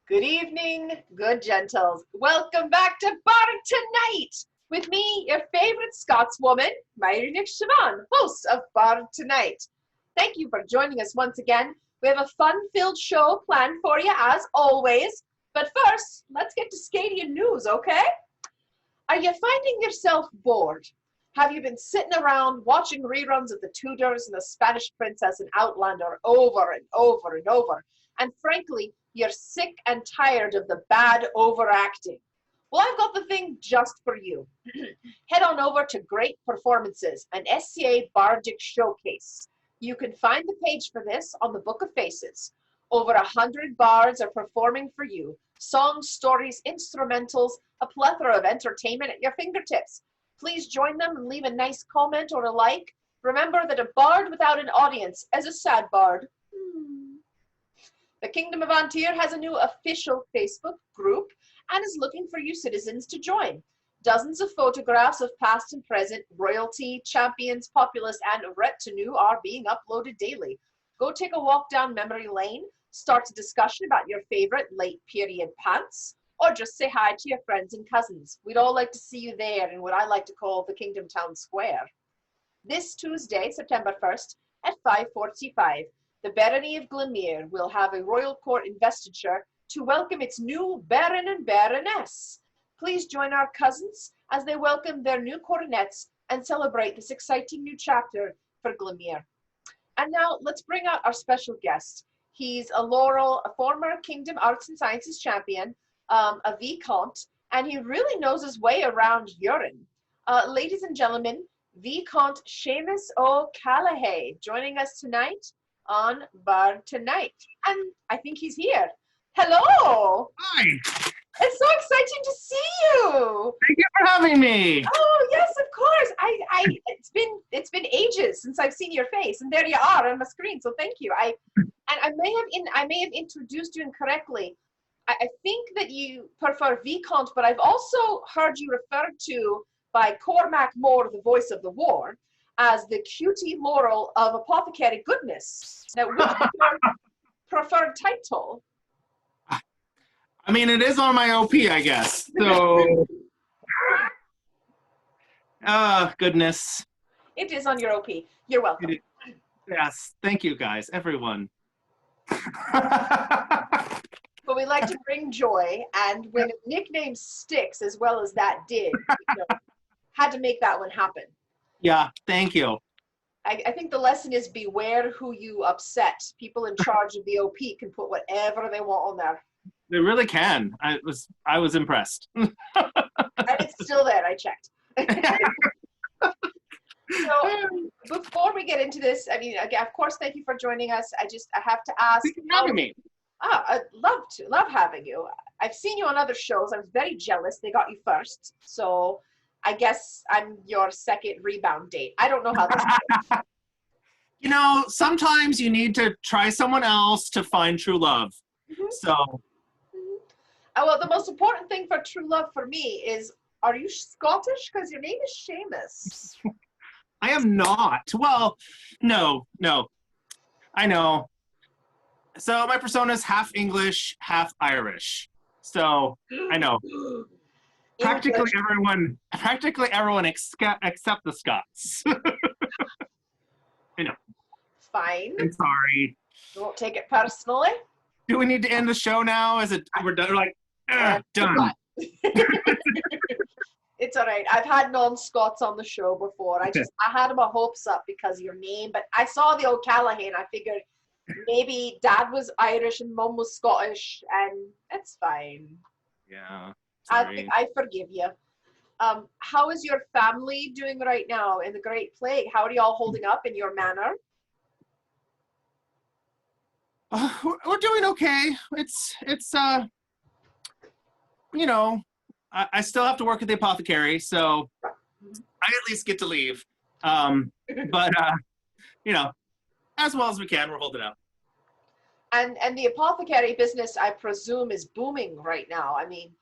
Good evening, good gentles. Welcome back to Bar Tonight with me, your favorite Scotswoman, Myri Siobhan, host of Bar Tonight. Thank you for joining us once again. We have a fun-filled show planned for you as always. But first, let's get to Scadian news, okay? Are you finding yourself bored? Have you been sitting around watching reruns of the Tudors and the Spanish Princess and Outlander over and over and over? And frankly, you're sick and tired of the bad overacting. Well, I've got the thing just for you. Head on over to Great Performances, an SCA Bardic showcase. You can find the page for this on the Book of Faces. Over 100 bards are performing for you. Songs, stories, instrumentals, a plethora of entertainment at your fingertips. Please join them and leave a nice comment or a like. Remember that a bard without an audience is a sad bard. The Kingdom of Antir has a new official Facebook group and is looking for you citizens to join. Dozens of photographs of past and present royalty, champions, populace, and retinue are being uploaded daily. Go take a walk down memory lane, start a discussion about your favorite late period pants, or just say hi to your friends and cousins. We'd all like to see you there in what I like to call the Kingdom Town Square. This Tuesday, September 1st at 5:45, the Barony of Glenmuir will have a royal court investiture to welcome its new Baron and Baroness. Please join our cousins as they welcome their new coronets and celebrate this exciting new chapter for Glenmuir. And now let's bring out our special guest. He's a Laurel, a former Kingdom Arts and Sciences champion, a Viscount, and he really knows his way around urine. Ladies and gentlemen, Viscount Seamus O'Callaghay joining us tonight on Bar Tonight. And I think he's here. Hello! Hi! It's so exciting to see you! Thank you for having me! Oh, yes, of course. It's been ages since I've seen your face, and there you are on my screen, so thank you. I may have introduced you incorrectly. I think that you prefer Viscount, but I've also heard you referred to by Cormac Moore, the voice of the war, as the Cutie Laurel of Apothecary goodness. Now, which is your preferred title? I mean, it is on my OP, I guess. So, goodness. It is on your OP. You're welcome. Yes, thank you guys, everyone. But we like to bring joy, and when a nickname sticks as well as that did, had to make that one happen. Yeah, thank you. I think the lesson is beware who you upset. People in charge of the OP can put whatever they want on there. They really can. I was impressed. And it's still there, I checked. So before we get into this, I mean, again, of course, thank you for joining us. I have to ask. Thank you for having me. I'd love having you. I've seen you on other shows. I was very jealous. They got you first. So I guess I'm your second rebound date. I don't know how this works. You know, sometimes you need to try someone else to find true love. Mm-hmm. So. Well, the most important thing for true love for me is, are you Scottish? Because your name is Seamus. I am not. Well, no. I know. So my persona is half English, half Irish. So I know. Practically everyone except the Scots. I know. Fine. I'm sorry. You won't take it personally. Do we need to end the show now? Is it we're done? Like done. It's all right. I've had non-Scots on the show before. I had my hopes up because of your name, but I saw the O'Callaghay and I figured maybe Dad was Irish and Mum was Scottish, and it's fine. Yeah. I forgive you. How is your family doing right now in the Great Plague? How are y'all holding up in your manor? We're doing okay. It's you know, I still have to work at the Apothecary, so I at least get to leave. But you know, as well as we can, we're holding up. And the Apothecary business, I presume, is booming right now. I mean,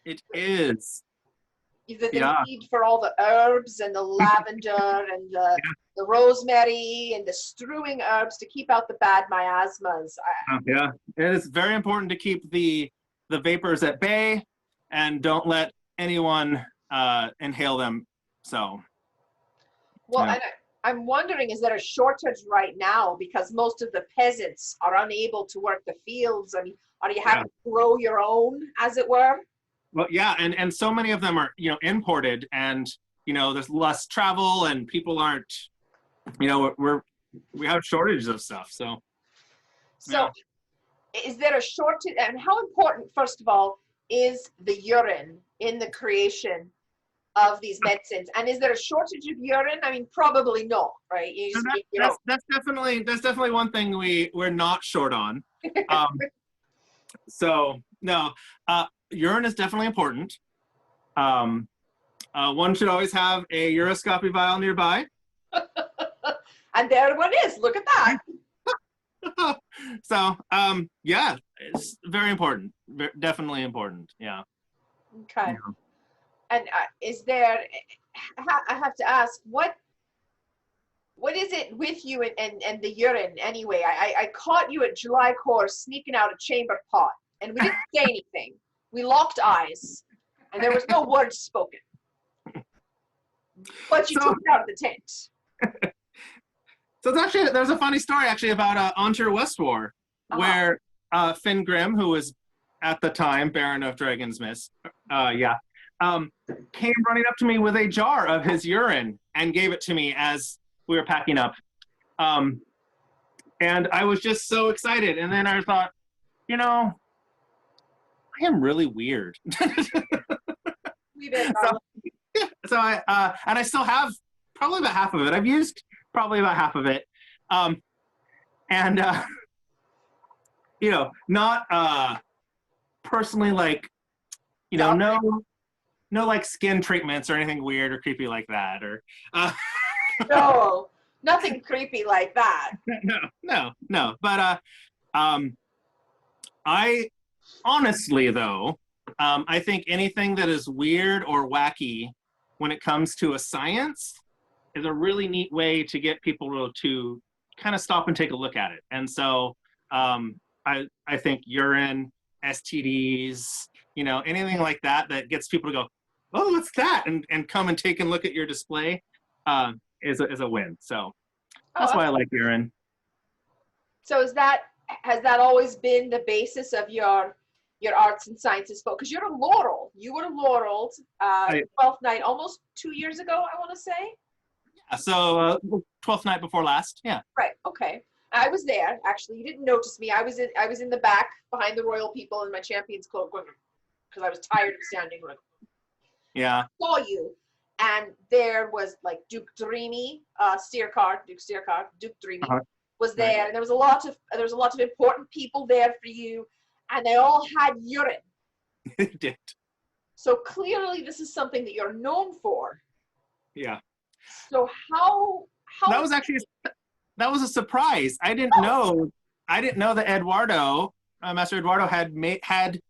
it is. The need for all the herbs and the lavender and the rosemary and the strewing herbs to keep out the bad miasmas. Yeah, it is very important to keep the the vapors at bay and don't let anyone inhale them. So. Well, Yeah. and I'm wondering, is there a shortage right now because most of the peasants are unable to work the fields? I mean, are you having to grow your own, as it were? Well, yeah, and so many of them are, imported, and, there's less travel, and people aren't, we have shortages of stuff, so. So is there a shortage, and how important, first of all, is the urine in the creation of these medicines? And is there a shortage of urine? I mean, probably not, right? That's definitely one thing we're not short on. So no, urine is definitely important. One should always have a uroscopy vial nearby. And there one is. Look at that. So yeah, it's very important. Definitely important. Yeah. Okay. Yeah. And is there? I have to ask, what is it with you and the urine anyway? I caught you at July course sneaking out a chamber pot, and we didn't say anything. We locked eyes, and there was no words spoken. But you took it out of the tent. So there's a funny story actually about Enter Westwar, where Finn Grimm, who was at the time Baron of Dragon's Mist, came running up to me with a jar of his urine and gave it to me as we were packing up. And I was just so excited. And then I thought, I am really weird. So I still have probably about half of it. I've used probably about half of it. Not personally like, no like skin treatments or anything weird or creepy like that, or no, nothing creepy like that. No. But I honestly though, I think anything that is weird or wacky when it comes to a science is a really neat way to get people to kind of stop and take a look at it. And so I think urine, STDs, anything like that gets people to go, oh, what's that? And come and take a look at your display is a win. So that's why I like urine. So has that always been the basis of your arts and sciences folk? Because you're a Laurel. You were a Laurel 12th night almost 2 years ago, I want to say. Yeah, so 12th night before last. Yeah. Right. Okay. I was there. Actually, you didn't notice me. I was in the back behind the royal people in my champion's cloak because I was tired of standing. Yeah. I saw you, and there was like Duke Dreamy, Duke Dreamy was there, and there was a lot of important people there for you, and they all had urine. They did. So clearly, this is something that you're known for. Yeah. So how that was a surprise. I didn't know that Eduardo, Master Eduardo had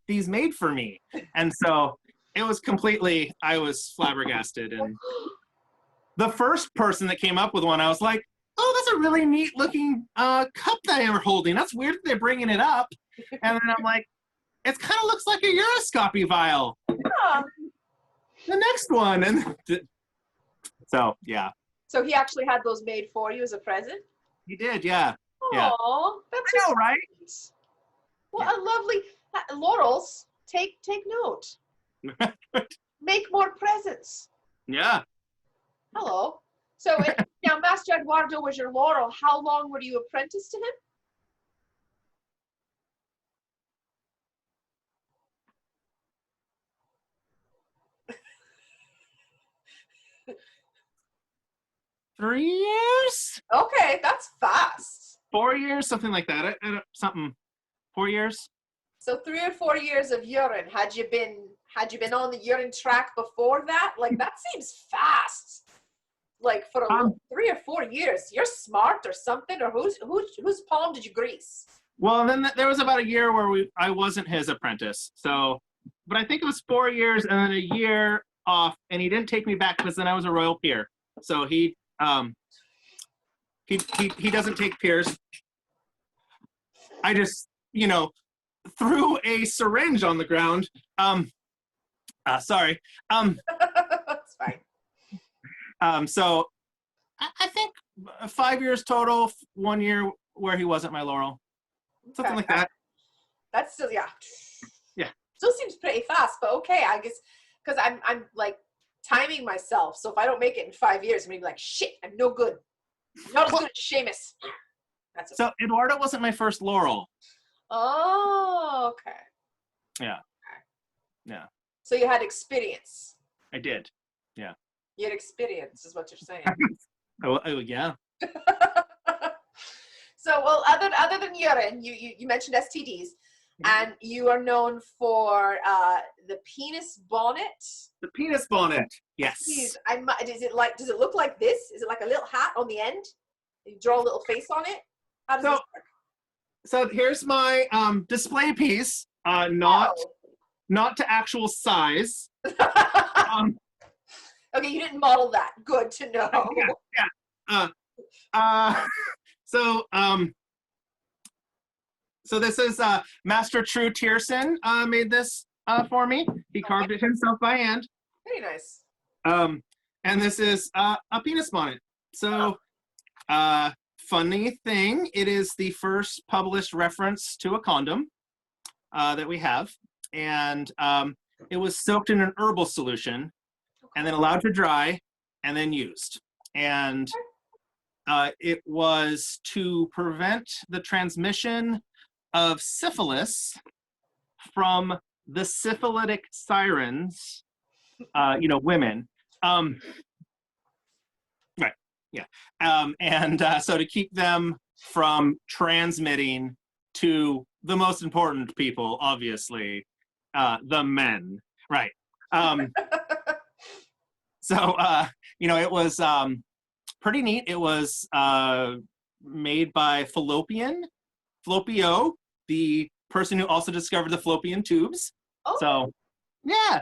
these made for me. And so it was I was flabbergasted. And the first person that came up with one, I was like, oh, that's a really neat looking cup that I'm holding. That's weird that they're bringing it up. And then I'm like, it kind of looks like a uroscopy vial. Yeah. The next one. And so, yeah. So he actually had those made for you as a present? He did, yeah. Oh, that's I know, right? Well, a lovely Laurels. Take note. Make more presents. Yeah. Hello. So now, Master Eduardo was your Laurel. How long were you apprenticed to him? Three years? Okay, that's fast. 4 years, something like that. 4 years. So 3 or 4 years of urine. Had you been on the urine track before that? Like, that seems fast. Like for 3 or 4 years, you're smart or something. Or whose palm did you grease? Well, then there was about a year where I wasn't his apprentice. So, but I think it was 4 years and then a year off, and he didn't take me back because then I was a royal peer. So he doesn't take peers. I just, threw a syringe on the ground. Sorry. That's fine. So I think 5 years total, 1 year where he wasn't my Laurel. Something like that. That's still, yeah. Yeah. Still seems pretty fast, but okay, I guess, because I'm like timing myself. So if I don't make it in 5 years, I'm gonna be like, shit, I'm no good. Not as good as Seamus. That's okay. So Eduardo wasn't my first Laurel. Oh, okay. Yeah. Okay. Yeah. So you had experience. I did. Yeah. You had experience, is what you're saying. Oh, yeah. So, well, other than urine, you mentioned STDs, and you are known for the penis bonnet. The penis bonnet. Yes. Please, does it look like this? Is it like a little hat on the end? You draw a little face on it? How does this work? So here's my display piece. Not to actual size. Okay, you didn't model that. Good to know. Yeah. So this is Master True Tierson made this for me. He carved it himself by hand. Very nice. And this is a penis bonnet. So funny thing, it is the first published reference to a condom that we have. And it was soaked in an herbal solution and then allowed to dry and then used. And it was to prevent the transmission of syphilis from the syphilitic sirens, women. Right, yeah. And so to keep them from transmitting to the most important people, obviously, the men, right. So, it was pretty neat. It was made by Falloppio, the person who also discovered the fallopian tubes. Oh. So, yeah.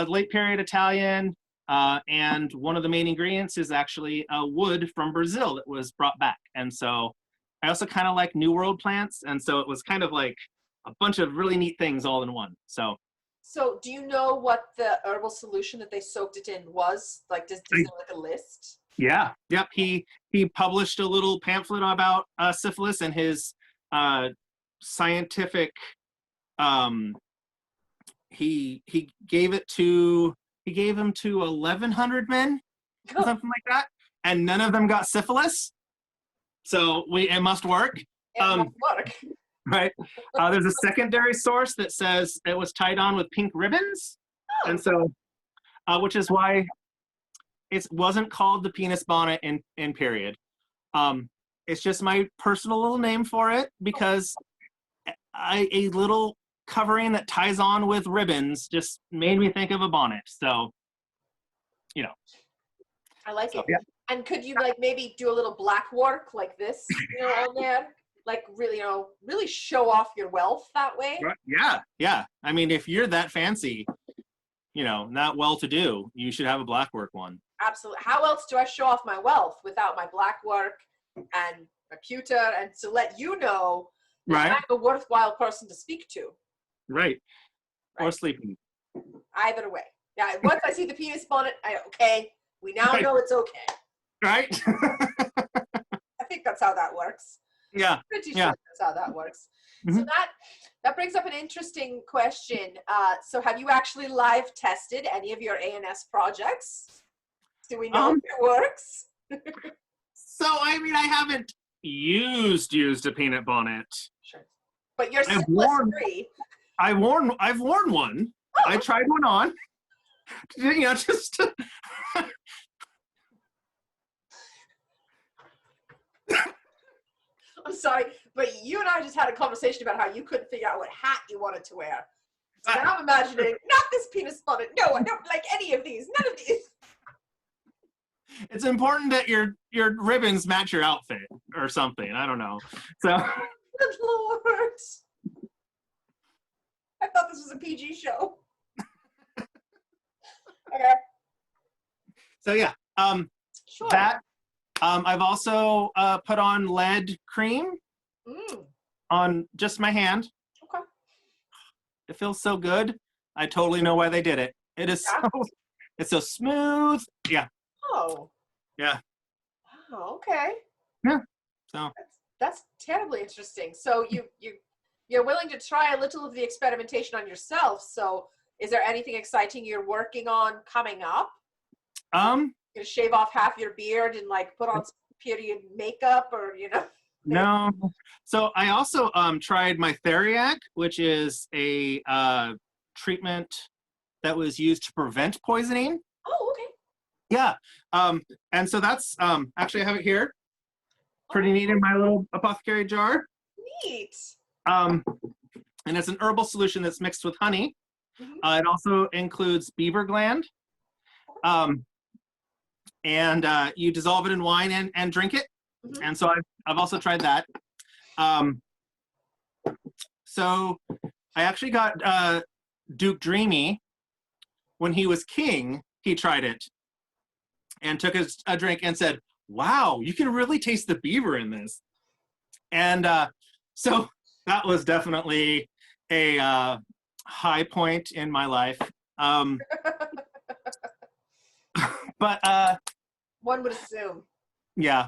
Late period Italian, and one of the main ingredients is actually a wood from Brazil that was brought back. And so I also kind of like New World plants, and so it was kind of like a bunch of really neat things all in one. So do you know what the herbal solution that they soaked it in was? Like, does it like a list? Yeah. Yep. He published a little pamphlet about syphilis and his scientific. He gave him to 1,100 men, something like that, and none of them got syphilis. So it must work. It must work. Right. There's a secondary source that says it was tied on with pink ribbons, and so, which is why it wasn't called the penis bonnet in period. It's just my personal little name for it because a little covering that ties on with ribbons just made me think of a bonnet. So, I like it. Yeah. And could you maybe do a little black work like this, on there? Like really, really show off your wealth that way? Yeah. I mean, if you're that fancy, not well-to-do, you should have a black work one. Absolutely. How else do I show off my wealth without my black work and my pewter, and to let you know that I'm a worthwhile person to speak to? Right. Or sleeping. Either way. Yeah. Once I see the penis bonnet, we now know it's okay. Right. I think that's how that works. Yeah. Pretty sure that's how that works. Mm-hmm. So that brings up an interesting question. So have you actually live tested any of your ANS projects? Do we know if it works? So, I mean, I haven't used a peanut bonnet. Sure. But you're syphilis-free. I've worn one. Oh. I tried one on. Just to... I'm sorry, but you and I just had a conversation about how you couldn't figure out what hat you wanted to wear. So now I'm imagining, not this penis bonnet. No, I don't like any of these. None of these. It's important that your ribbons match your outfit or something. I don't know. So. Good Lord. I thought this was a PG show. Okay. So yeah. Sure. That. I've also put on lead cream on just my hand. Okay. It feels so good. I totally know why they did it. It is Yeah. it's so smooth. Yeah. Oh. Yeah. Wow, okay. Yeah. So That's terribly interesting. So you're willing to try a little of the experimentation on yourself. So is there anything exciting you're working on coming up? um You're gonna shave off half your beard and like put on some period makeup, or no. So I also tried my Theriac, which is a treatment that was used to prevent poisoning. Oh, okay. Yeah. And so that's actually I have it here. Pretty Oh, neat in my little apothecary jar. neat. Um, and it's an herbal solution that's mixed with honey. Mhm. It also includes beaver gland. And you dissolve it in wine and drink it. Mhm. And so I've also tried that. So I actually got Duke Dreamy, when he was king, he tried it and took a drink and said, wow, you can really taste the beaver in this. And so that was definitely a high point in my life. But One would assume. yeah.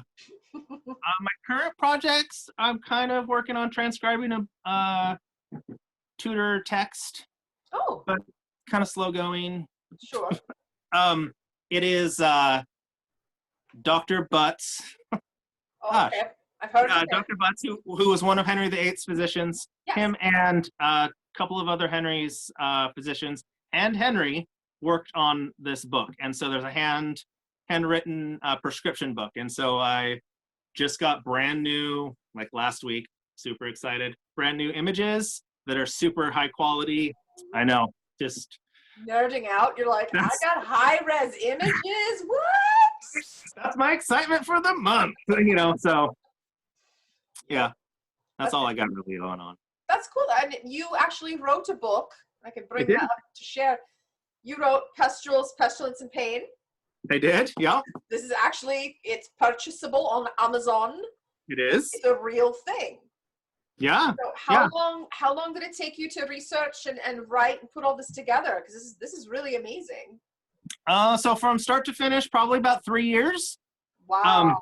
My current projects, I'm kind of working on transcribing a Tudor text, Oh, but kind of slow going. sure. It is Dr. Butts. Oh, Gosh. okay. I've heard of him. Dr. Butts, who was one of Henry VIII's physicians, Yes. him and a couple of other Henry's physicians, and Henry worked on this book. And so there's a handwritten prescription book. And so I just got brand new, like last week, super excited, brand new images that are super high quality. I know, just Nerding out. You're like, I got high res images. What? that's my excitement for the month, so yeah, that's all I got really going on. That's cool. And you actually wrote a book. I can bring I did. that up to share. You wrote Pustules, Pestilence, and Pain. I did, yeah. This is actually, it's purchasable on Amazon. It is. It's a real thing. Yeah. So how long did it take you to research and write and put all this together? Because this is really amazing. So from start to finish, probably about 3 years. Wow.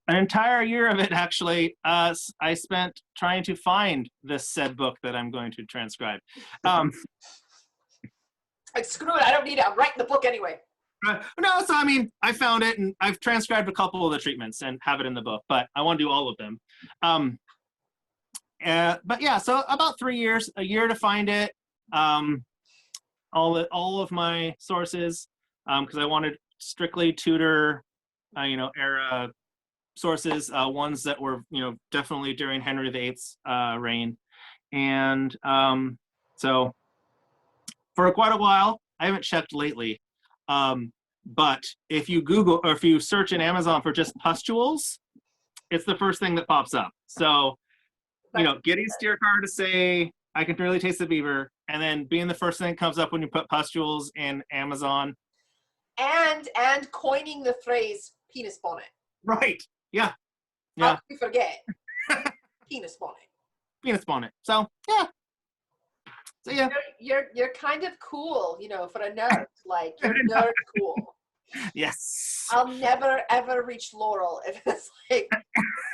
An entire year of it, actually, I spent trying to find this said book that I'm going to transcribe. Like, screw it, I don't need it. I'm writing the book anyway. No, so I mean, I found it, and I've transcribed a couple of the treatments and have it in the book, but I want to do all of them. But yeah, so about 3 years, a year to find it. All of my sources, because I wanted strictly Tudor, era sources, ones that were, definitely during Henry VIII's reign. And so for quite a while, I haven't checked lately, but if you Google or if you search in Amazon for just pustules, it's the first thing that pops up. So, getting steer car to say, I can really taste the beaver, and then being the first thing that comes up when you put pustules in Amazon. And coining the phrase penis bonnet. Right. Yeah. How could you forget? Penis bonnet. Penis bonnet. So yeah. You're kind of cool, for a nerd. Like, you're nerd cool. Yes. I'll never ever reach Laurel if it's like,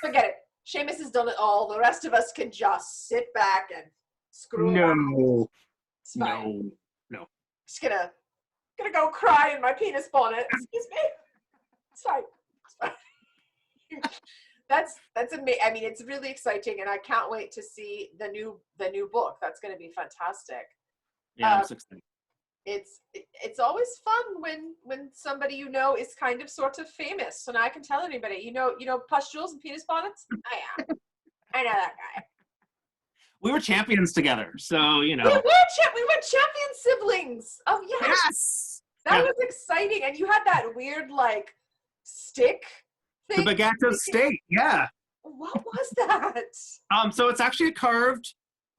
forget it. Seamus has done it all. The rest of us can just sit back and screw around. It's fine. No. Just gonna go cry in my penis bonnet. Excuse me. It's fine. That's amazing. I mean, it's really exciting, and I can't wait to see the new book. That's going to be fantastic. Yeah, I'm so excited. It's always fun when somebody is kind of sort of famous, and I can tell anybody, pustules and penis bonnets. I know that guy. We were champions together, so we were champion siblings. Oh yes. That was exciting, and you had that weird like stick thing. The baguette of state, yeah. What was that? So it's actually a carved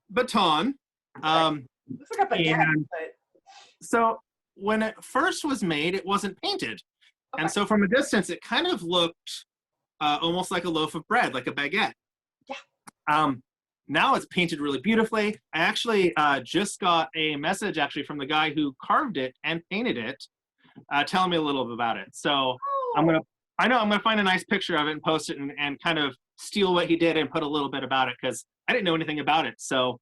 baton. Looks like a baguette, but... So when it first was made, it wasn't painted. Okay. And so from a distance, it kind of looked almost like a loaf of bread, like a baguette. Yeah. now it's painted really beautifully. I actually just got a message actually from the guy who carved it and painted it, telling me a little bit about it. So I'm Oh. gonna find a nice picture of it and post it and kind of steal what he did and put a little bit about it, because I didn't know anything about it. So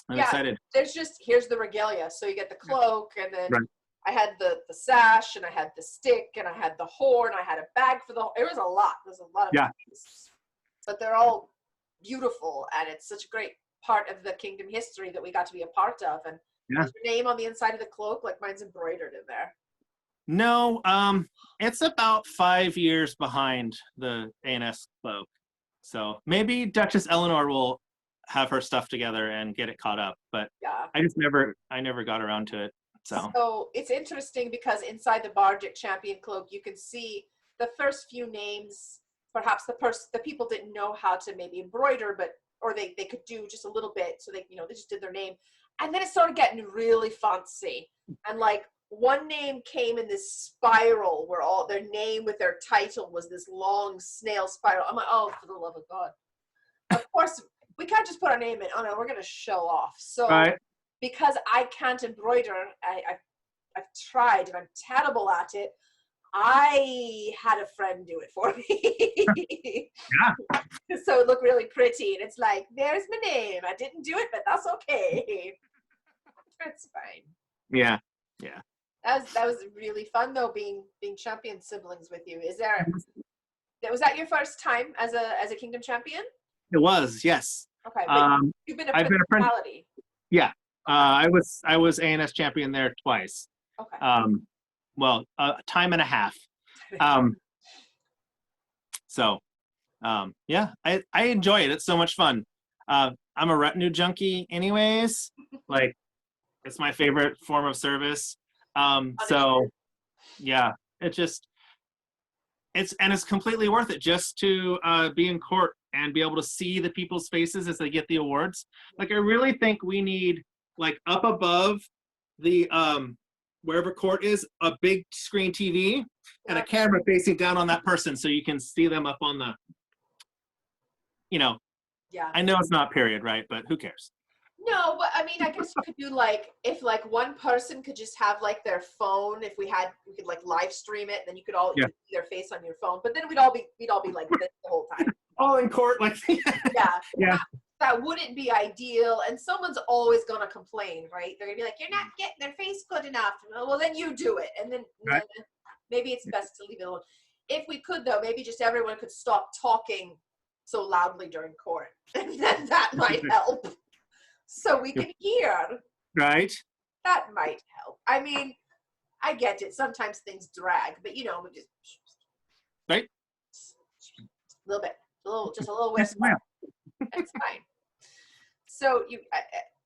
I'm excited. Here's the regalia. So you get the cloak, and then Right. I had the sash, and I had the stick, and I had the horn. I had a bag for it was a lot. There's a lot of things. But they're all beautiful, and it's such a great part of the kingdom history that we got to be a part of. And is your name on the inside of the cloak? Like mine's embroidered in there. No, it's about 5 years behind the ANS cloak. So maybe Duchess Eleanor will have her stuff together and get it caught up, but Yeah. I never got around to it. So it's interesting because inside the Bardic champion cloak, you can see the first few names. Perhaps the people didn't know how to maybe embroider, or they could do just a little bit, so they just did their name, and then it started getting really fancy, and like one name came in this spiral where all their name with their title was this long snail spiral. I'm like, oh, for the love of God! Of course, we can't just put our name in. Oh no, we're gonna show off. So because I can't embroider, I've tried and I'm terrible at it. I had a friend do it for me. Yeah. So it looked really pretty, and it's like, there's my name. I didn't do it, but that's okay. That's fine. Yeah. That was really fun though, being champion siblings with you. Was that your first time as a kingdom champion? It was, yes. Okay, but you've been a principality. Yeah. Okay. I was ANS champion there twice. Okay. Well, time and a half. Yeah, I enjoy it. It's so much fun. I'm a retinue junkie anyways. Like, it's my favorite form of service. So yeah, it's completely worth it just to be in court and be able to see the people's faces as they get the awards. Like, I really think we need, like, up above the wherever court is, a big screen TV and a camera facing down on that person so you can see them up on the, Yeah. I know it's not period, right? But who cares? No, but I mean, I guess you could do if one person could just have like their phone, we could like live stream it, then you could all see their face on your phone, but then we'd all be like this the whole time. All in court, like yeah. That wouldn't be ideal, and someone's always gonna complain, right? They're gonna be like, you're not getting their face good enough. Well, then you do it, and then maybe it's best to leave it alone. If we could, though, maybe just everyone could stop talking so loudly during court, and then that might help. So we can hear. Right. That might help. I mean, I get it. Sometimes things drag, but we just right. A little bit, just a little whisper. That's fine. So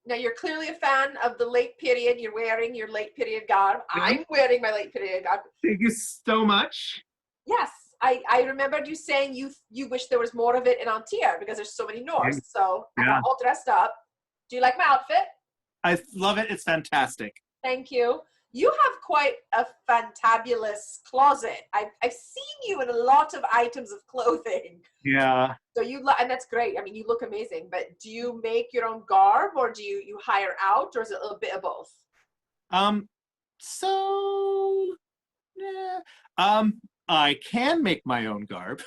now you're clearly a fan of the late period. You're wearing your late period garb. I'm wearing my late period garb. Thank you so much. Yes, I remembered you saying you wish there was more of it in Antir because there's so many Norse. So I got all dressed up. Do you like my outfit? I love it. It's fantastic. Thank you. You have quite a fantabulous closet. I've seen you in a lot of items of clothing. Yeah. So and that's great. I mean, you look amazing. But do you make your own garb, or do you hire out, or is it a little bit of both? So I can make my own garb.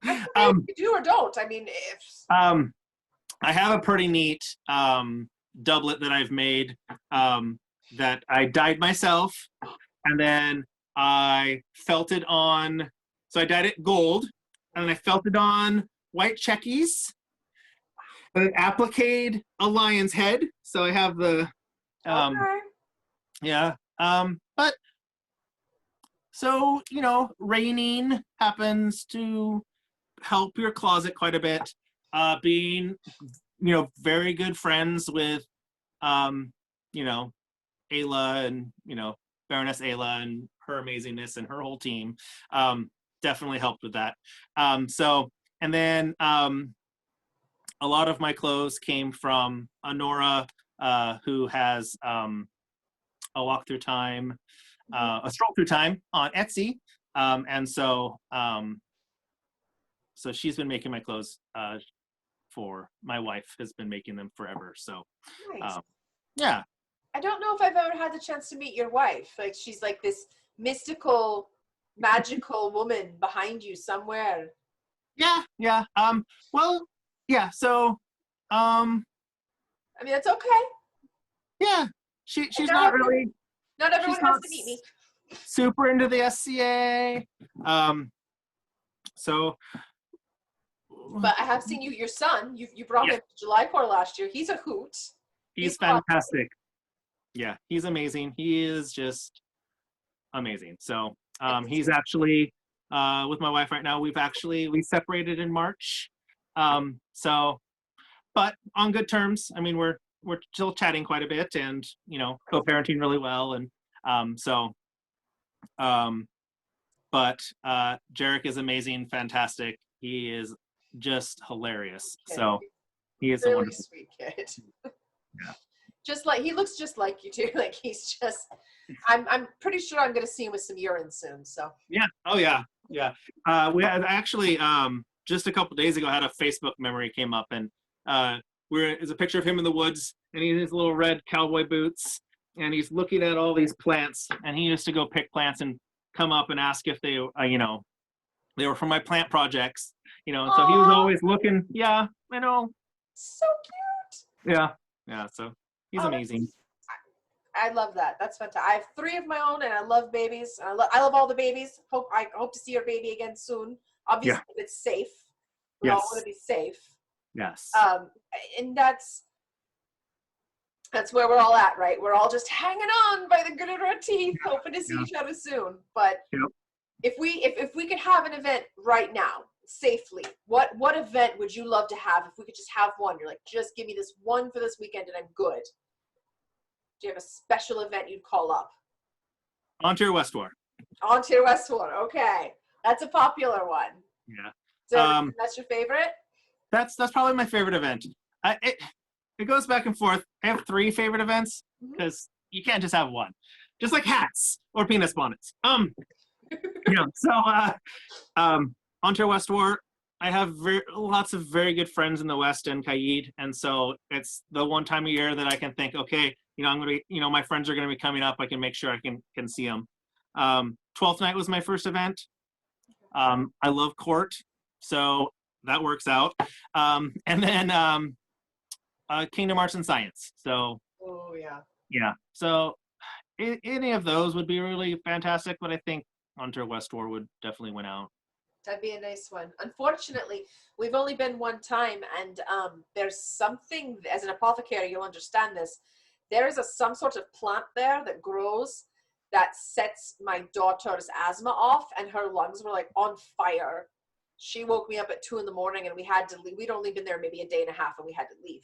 You do or don't. I mean, I have a pretty neat doublet that I've made that I dyed myself, and then I felted on. So I dyed it gold, and then I felted on white checkies, and then appliqued a lion's head. So I have the but so raining happens to help your closet quite a bit. Being very good friends with Ayla and Baroness Ayla and her amazingness and her whole team definitely helped with that. And then a lot of my clothes came from Honora, who has a walk through time, a stroll through time on Etsy, and so she's been making my clothes for my wife has been making them forever. So, Nice. Yeah. I don't know if I've ever had the chance to meet your wife. Like she's like this mystical, magical woman behind you somewhere. Yeah. Well, yeah. So, um, I mean, that's okay. yeah. She's not really. Not everyone She's has not to meet me. super into the SCA. So. But I have seen your son. You brought Yeah. him to July Core last year. He's a hoot. He's fun. fantastic. Yeah, he's amazing. He is just amazing. So he's actually with my wife right now. We separated in March. So, but on good terms. I mean, we're still chatting quite a bit, and co-parenting really well, and so. But Jarek is amazing, fantastic. He is just hilarious. So he is really a wonderful sweet kid. Yeah. Just like he looks just like you too. Like he's just. I'm pretty sure I'm going to see him with some urine soon. So. Yeah. Oh yeah. Yeah. We had actually just a couple days ago had a Facebook memory came up, and there's a picture of him in the woods, and he has his little red cowboy boots, and he's looking at all these plants, and he used to go pick plants and come up and ask if they they were from my plant projects, and so he was always looking. Yeah, I know. So cute. Yeah. So he's amazing. I love that. That's fantastic. I have 3 of my own, and I love babies. I love all the babies. I hope to see your baby again soon. Obviously, if it's safe. We all want to be safe. Yes. And that's where we're all at, right? We're all just hanging on by the grit of our teeth, hoping to see each other soon. But if we could have an event right now, safely, what event would you love to have if we could just have one? You're like, just give me this one for this weekend and I'm good. Do you have a special event you'd call up? Ontario West War. Ontario West War. Okay, that's a popular one. Yeah. So that's your favorite? That's probably my favorite event. It goes back and forth. I have 3 favorite events because you can't just have one. Just like hats or penis bonnets. Ontario West War. I have lots of very good friends in the West and Kaid, and so it's the one time a year that I can think, okay, I'm gonna be, my friends are gonna be coming up. I can make sure I can see them. 12th night was my first event. I love court, so that works out. And then Kingdom Arts and Science. So. Oh yeah. Yeah. So any of those would be really fantastic, but I think Ontario West War would definitely win out. That'd be a nice one. Unfortunately, we've only been one time, and there's something, as an apothecary, you'll understand this. There is some sort of plant there that grows that sets my daughter's asthma off, and her lungs were like on fire. She woke me up at 2 a.m, and we had to leave. We'd only been there maybe a day and a half, and we had to leave.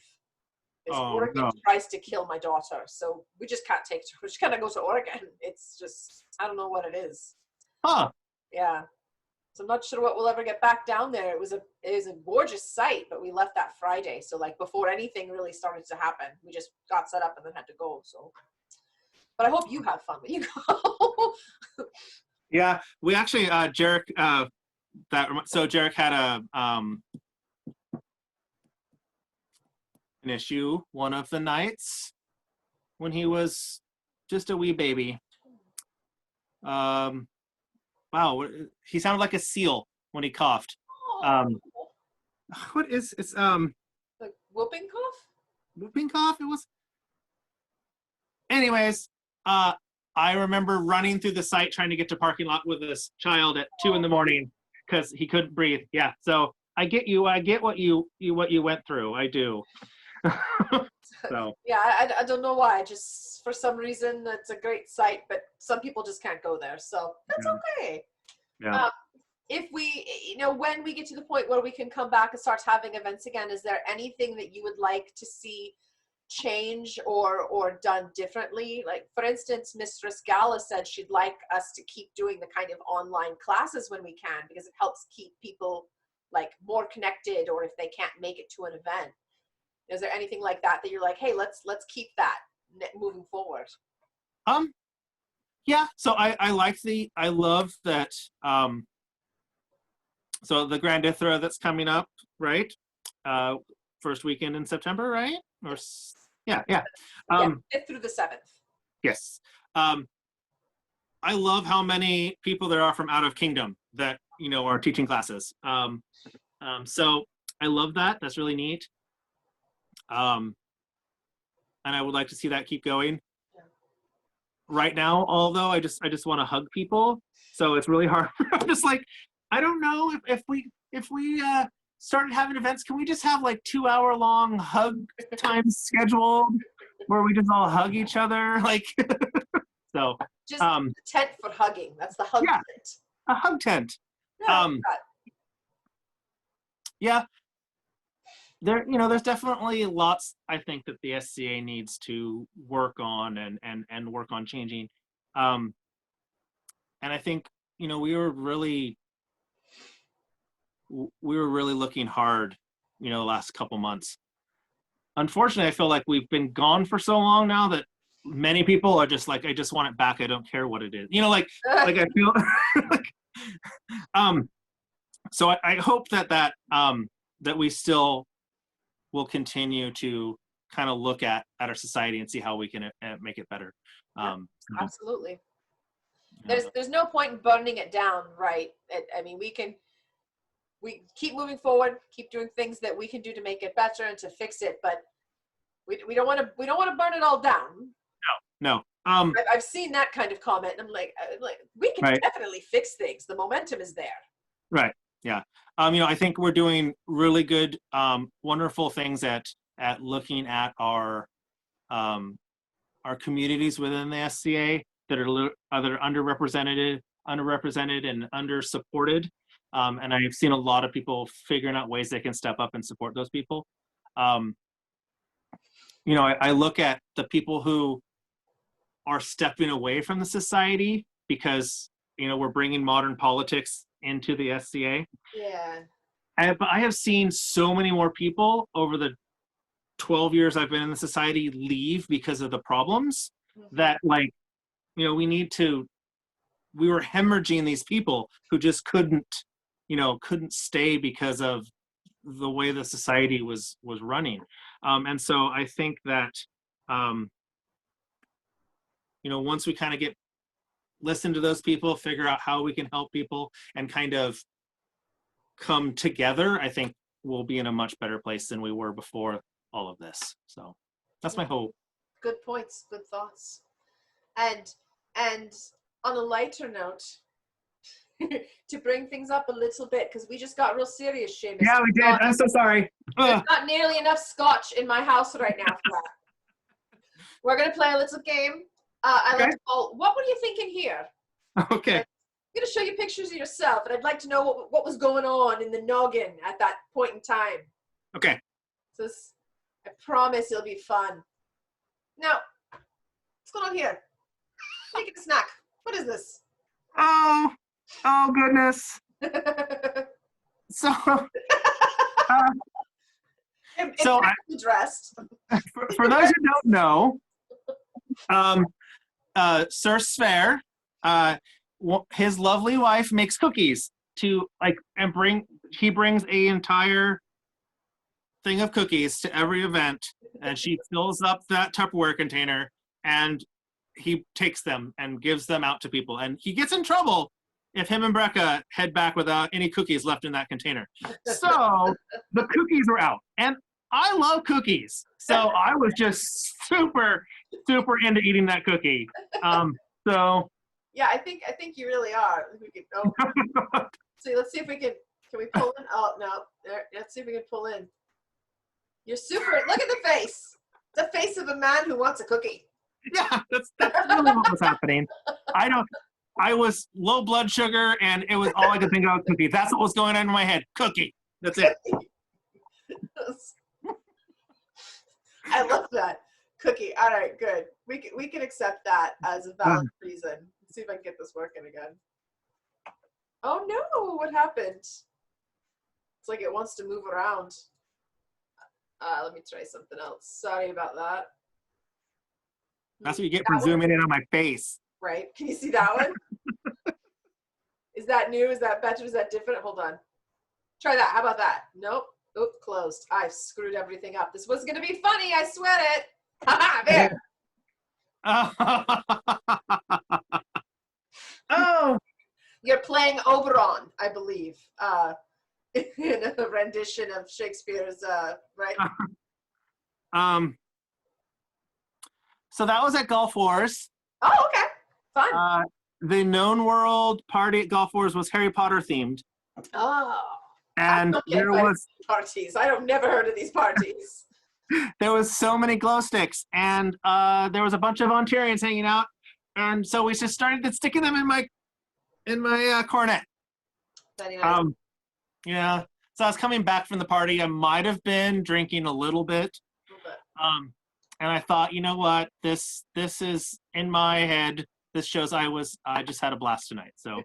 Oregon tries to kill my daughter, so we just can't take her. We just gotta go to Oregon. It's just, I don't know what it is. Huh. Yeah. So I'm not sure what we'll ever get back down there. It was a gorgeous site, but we left that Friday. So like before anything really started to happen, we just got set up and then had to go. So, but I hope you have fun when you go. Yeah, we actually, Jarek, Jarek had an issue one of the nights when he was just a wee baby. Wow, he sounded like a seal when he coughed. What is it's like whooping cough? Whooping cough? It was. Anyways, I remember running through the site trying to get to parking lot with this child at 2 a.m. because he couldn't breathe. Yeah, so I get you. I get what you went through. I do. So yeah, I don't know why. Just for some reason, it's a great site, but some people just can't go there. So that's okay. Yeah. If we, when we get to the point where we can come back and start having events again, is there anything that you would like to see change or done differently? Like, for instance, Mistress Gala said she'd like us to keep doing the kind of online classes when we can, because it helps keep people like more connected, or if they can't make it to an event. Is there anything like that you're like, hey, let's keep that moving forward? Yeah, so I love that, so the Grand Ithra that's coming up, right? first weekend in September, right? Yeah. Yeah, 5th through the 7th. Yes. I love how many people there are from out of kingdom that, are teaching classes. So I love that. That's really neat. And I would like to see that keep going. Yeah. Right now, although I just want to hug people, so it's really hard. I'm just like, I don't know if we started having events, can we just have like 2-hour-long hug times scheduled where we just all hug each other, like so. Just a tent for hugging. That's the hug tent. A hug tent. Yeah, yeah. There's definitely lots I think that the SCA needs to work on and work on changing. And I think, we were really looking hard, the last couple months. Unfortunately, I feel like we've been gone for so long now that many people are just like, I just want it back. I don't care what it is. Like I feel so I hope that we still will continue to kind of look at our society and see how we can make it better. Absolutely. There's no point in burning it down, right? We keep moving forward, keep doing things that we can do to make it better and to fix it, but we don't want to burn it all down. No. I've seen that kind of comment, and I'm like we can definitely fix things. The momentum is there. Right. Yeah. I think we're doing really good, wonderful things at looking at our communities within the SCA that are underrepresented and under-supported. And I've seen a lot of people figuring out ways they can step up and support those people. I look at the people who are stepping away from the society because, we're bringing modern politics into the SCA. Yeah. But I have seen so many more people over the 12 years I've been in the society leave because of the problems that, we were hemorrhaging these people who just couldn't stay because of the way the society was running. And so I think that, once we kind of listen to those people, figure out how we can help people and kind of come together, I think we'll be in a much better place than we were before all of this. So that's my hope. Good points, good thoughts. And on a lighter note, to bring things up a little bit, because we just got real serious, Seamus. Yeah, we did. I'm so sorry. There's not nearly enough scotch in my house right now for that. We're going to play a little game. I like to call, what were you thinking here? Okay. I'm going to show you pictures of yourself, and I'd like to know what was going on in the noggin at that point in time. Okay. So I promise it'll be fun. Now, what's going on here? Making a snack. What is this? Oh goodness. So, dressed. For those who don't know, Sir Sver, his lovely wife makes cookies he brings an entire thing of cookies to every event, and she fills up that Tupperware container, and he takes them and gives them out to people, and he gets in trouble if him and Brecca head back without any cookies left in that container. So the cookies were out, and I love cookies, so I was just super into eating that cookie. So yeah, I think you really are. We can let's see if we can we pull in? Oh no, there. Let's see if we can pull in. You're super. Look at the face. The face of a man who wants a cookie. Yeah, that's really what was happening. I was low blood sugar, and it was all I could think of, cookie. That's what was going on in my head. Cookie. That's it. I love that. Cookie. All right, good. We can accept that as a valid reason. Let's see if I can get this working again. Oh no, what happened? It's like it wants to move around. Let me try something else. Sorry about that. That's what you get for zooming in on my face. Right. Can you see that one? Is that new? Is that better? Is that different? Hold on. Try that. How about that? Nope. Oop, closed. I screwed everything up. This was going to be funny. I swear it. Haha, there. Oh. You're playing Oberon, I believe, in a rendition of Shakespeare's, right? So that was at Golf Wars. Oh, okay. Fun. The known world party at Golf Wars was Harry Potter themed. Oh. And there was parties. I don't never heard of these parties. There was so many glow sticks, and there was a bunch of Ontarians hanging out, and so we just started sticking them in my cornet. Very nice. Yeah. So I was coming back from the party. I might have been drinking a little bit. And I thought, you know what? This is in my head. This shows I just had a blast tonight. So.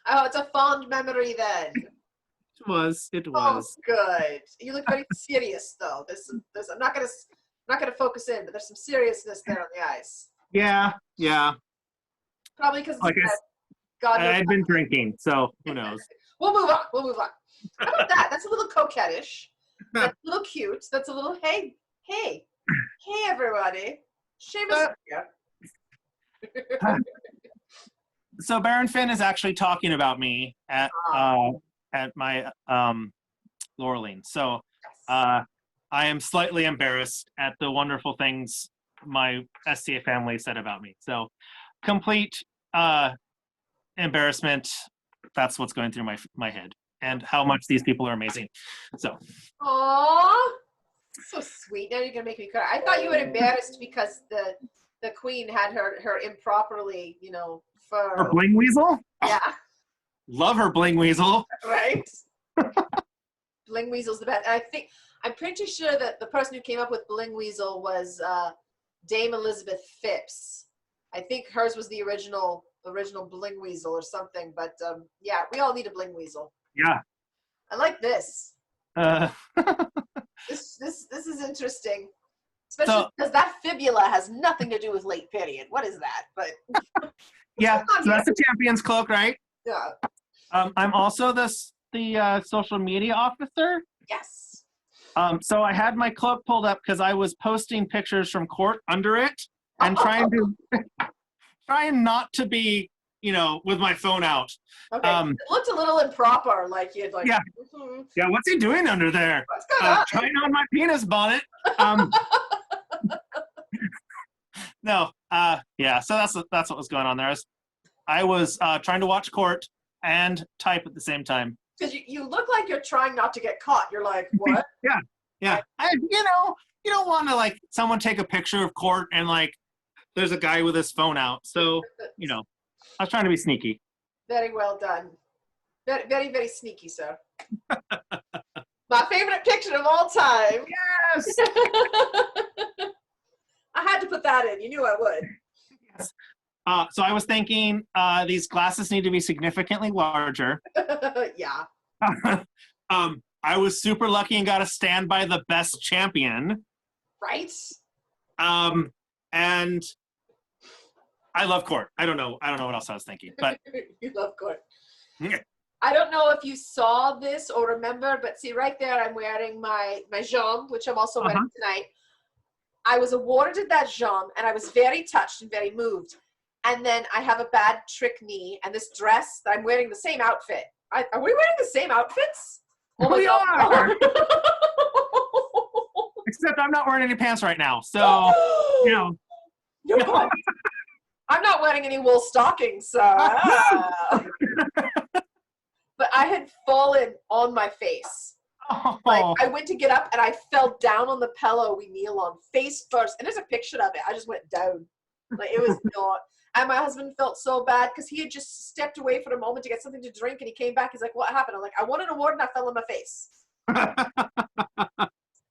Oh, it's a fond memory then. It was. Oh, good. You look very serious though. This I'm not gonna focus in, but there's some seriousness there on the eyes. Yeah. Probably because God knows I had been drinking, so who knows? We'll move on. How about that? That's a little coquettish. That's a little cute. That's a little hey everybody. Seamus here. So Baron Finn is actually talking about me at my Laurel. So I am slightly embarrassed at the wonderful things my SCA family said about me. So complete embarrassment. That's what's going through my head, and how much these people are amazing. So. Aww, so sweet. Now you're gonna make me cry. I thought you were embarrassed because the queen had her improperly, fur. Her bling weasel? Yeah. Love her bling weasel. Right? Bling weasel's the best. And I'm pretty sure that the person who came up with bling weasel was Dame Elizabeth Phipps. I think hers was the original bling weasel or something. But yeah, we all need a bling weasel. Yeah. I like this. This is interesting. Especially because that fibula has nothing to do with late period. What is that? But yeah, so that's the champion's cloak, right? Yeah. I'm also the social media officer. Yes. So I had my cloak pulled up because I was posting pictures from court under it and trying not to be, with my phone out. Okay. It looked a little improper, like you'd like. Yeah. Yeah. What's he doing under there? What's going on? Trying on my penis bonnet. No. Yeah. So that's what was going on there. I was trying to watch court and type at the same time. Because you look like you're trying not to get caught. You're like, what? Yeah. You don't want to someone take a picture of court and there's a guy with his phone out. So I was trying to be sneaky. Very well done. Very, very, very sneaky, sir. My favorite picture of all time. Yes. I had to put that in. You knew I would. Yes. So I was thinking these glasses need to be significantly larger. Yeah. I was super lucky and got to stand by the best champion. Right. And I love court. I don't know what else I was thinking, but you love court. I don't know if you saw this or remember, but see right there, I'm wearing my jambe, which I'm also wearing tonight. I was awarded that jambe, and I was very touched and very moved. And then I have a bad trick knee, and this dress that I'm wearing the same outfit. Are we wearing the same outfits? Oh, we are. Except I'm not wearing any pants right now, so No. I'm not wearing any wool stockings, so. But I had fallen on my face. Oh. I went to get up and I fell down on the pillow we kneel on, face first. And there's a picture of it. I just went down. It was not. And my husband felt so bad because he had just stepped away for a moment to get something to drink, and he came back. He's like, "What happened?" I'm like, "I won an award and I fell on my face."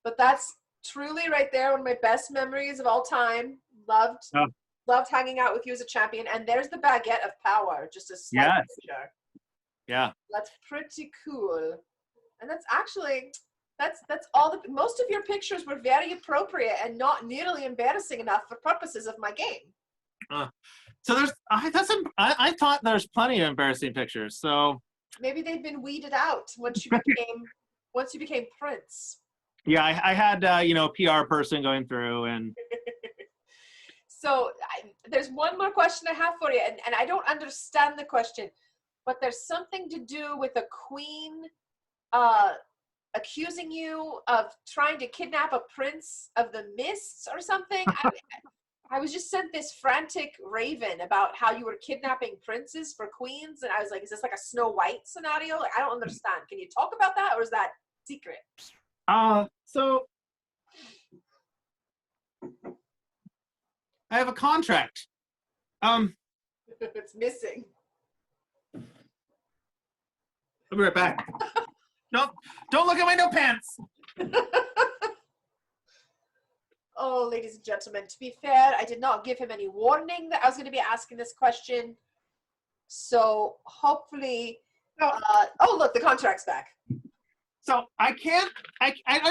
But that's truly right there one of my best memories of all time. Loved hanging out with you as a champion. And there's the baguette of power, just a slight picture. Yeah. That's pretty cool. And that's actually, that's all. Most of your pictures were very appropriate and not nearly embarrassing enough for purposes of my game. So I thought there's plenty of embarrassing pictures. So Maybe they've been weeded out once you became prince. Yeah, I had a PR person going through, and So there's one more question I have for you, and I don't understand the question, but there's something to do with a queen accusing you of trying to kidnap a prince of the mists or something. I was just sent this frantic raven about how you were kidnapping princes for queens, and I was like, is this like a Snow White scenario? Like, I don't understand. Can you talk about that, or is that secret? So I have a contract. It's missing. I'll be right back. Don't look at my no pants. Oh, ladies and gentlemen, to be fair, I did not give him any warning that I was going to be asking this question. So hopefully, oh, look, the contract's back. So I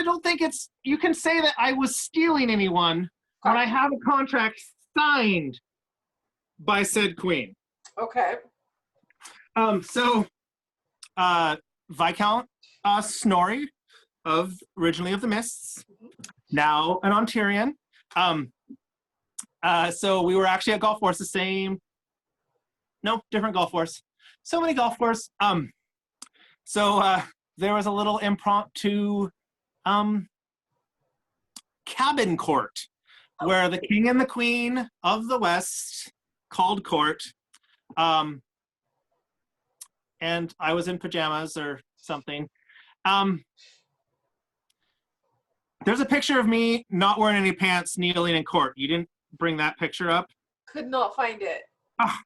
don't think you can say that I was stealing anyone when I have a contract signed by said queen. Okay. Viscount Snorri, originally of the Mists, now an Ontarian. So we were actually at golf course, different golf course. So many golf course. There was a little impromptu cabin court where the king and the queen of the West called court. And I was in pajamas or something. There's a picture of me not wearing any pants kneeling in court. You didn't bring that picture up? Could not find it. Oh.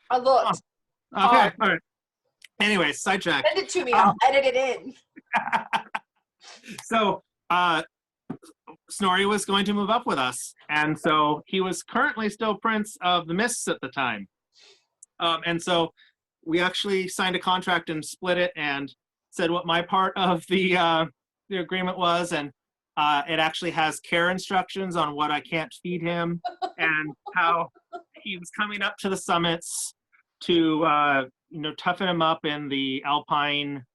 I looked. Oh. Okay, all right. Anyway, sidetrack. Send it to me. I'll edit it in. So, Snorri was going to move up with us. And so he was currently still Prince of the Mists at the time. And so we actually signed a contract and split it and said what my part of the agreement was. And it actually has care instructions on what I can't feed him and how he was coming up to the summits to, toughen him up in the Alpine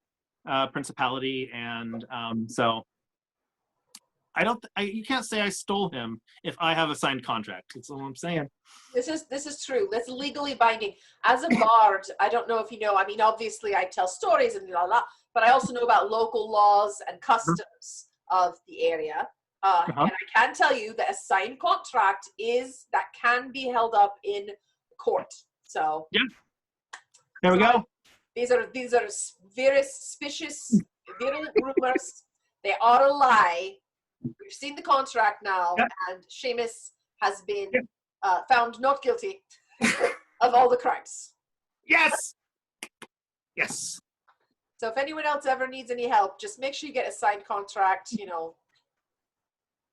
Principality. And so you can't say I stole him if I have a signed contract. That's all I'm saying. This is true. That's legally binding. As a bard, I don't know if you know, I mean, obviously I tell stories and la, but I also know about local laws and customs of the area. And I can tell you that a signed contract that can be held up in court. So yeah. There we go. These are very suspicious, virulent rumors. They are a lie. We've seen the contract now, and Seamus has been found not guilty of all the crimes. Yes! Yes. So if anyone else ever needs any help, just make sure you get a signed contract,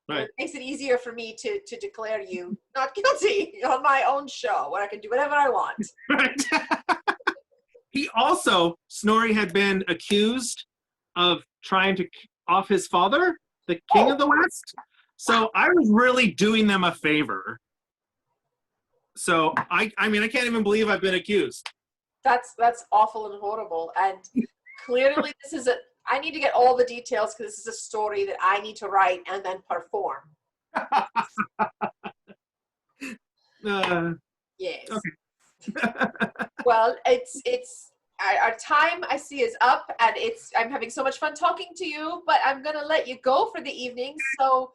Right. It makes it easier for me to declare you not guilty on my own show, where I can do whatever I want. Right. Snorri had been accused of trying to off his father, the king of the West. So I was really doing them a favor. So I can't even believe I've been accused. That's awful and horrible. And clearly I need to get all the details because this is a story that I need to write and then perform. Yes. Okay. Well, it's our time I see is up, and I'm having so much fun talking to you, but I'm gonna let you go for the evening. So,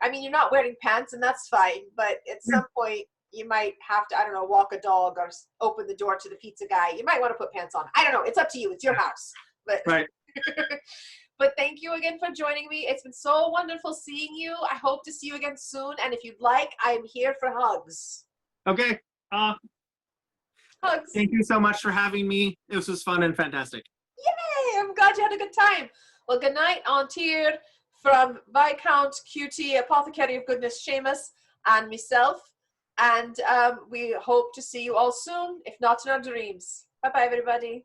I mean, you're not wearing pants, and that's fine. But at some point, you might have to, I don't know, walk a dog or open the door to the pizza guy. You might want to put pants on. I don't know. It's up to you. It's your house. But right. But thank you again for joining me. It's been so wonderful seeing you. I hope to see you again soon. And if you'd like, I'm here for hugs. Okay. Hugs. Thank you so much for having me. This was fun and fantastic. Yay! I'm glad you had a good time. Well, good night, Antir, from Viscount Cutie, Apothecary of Goodness Seamus, and myself. And we hope to see you all soon, if not in our dreams. Bye-bye, everybody.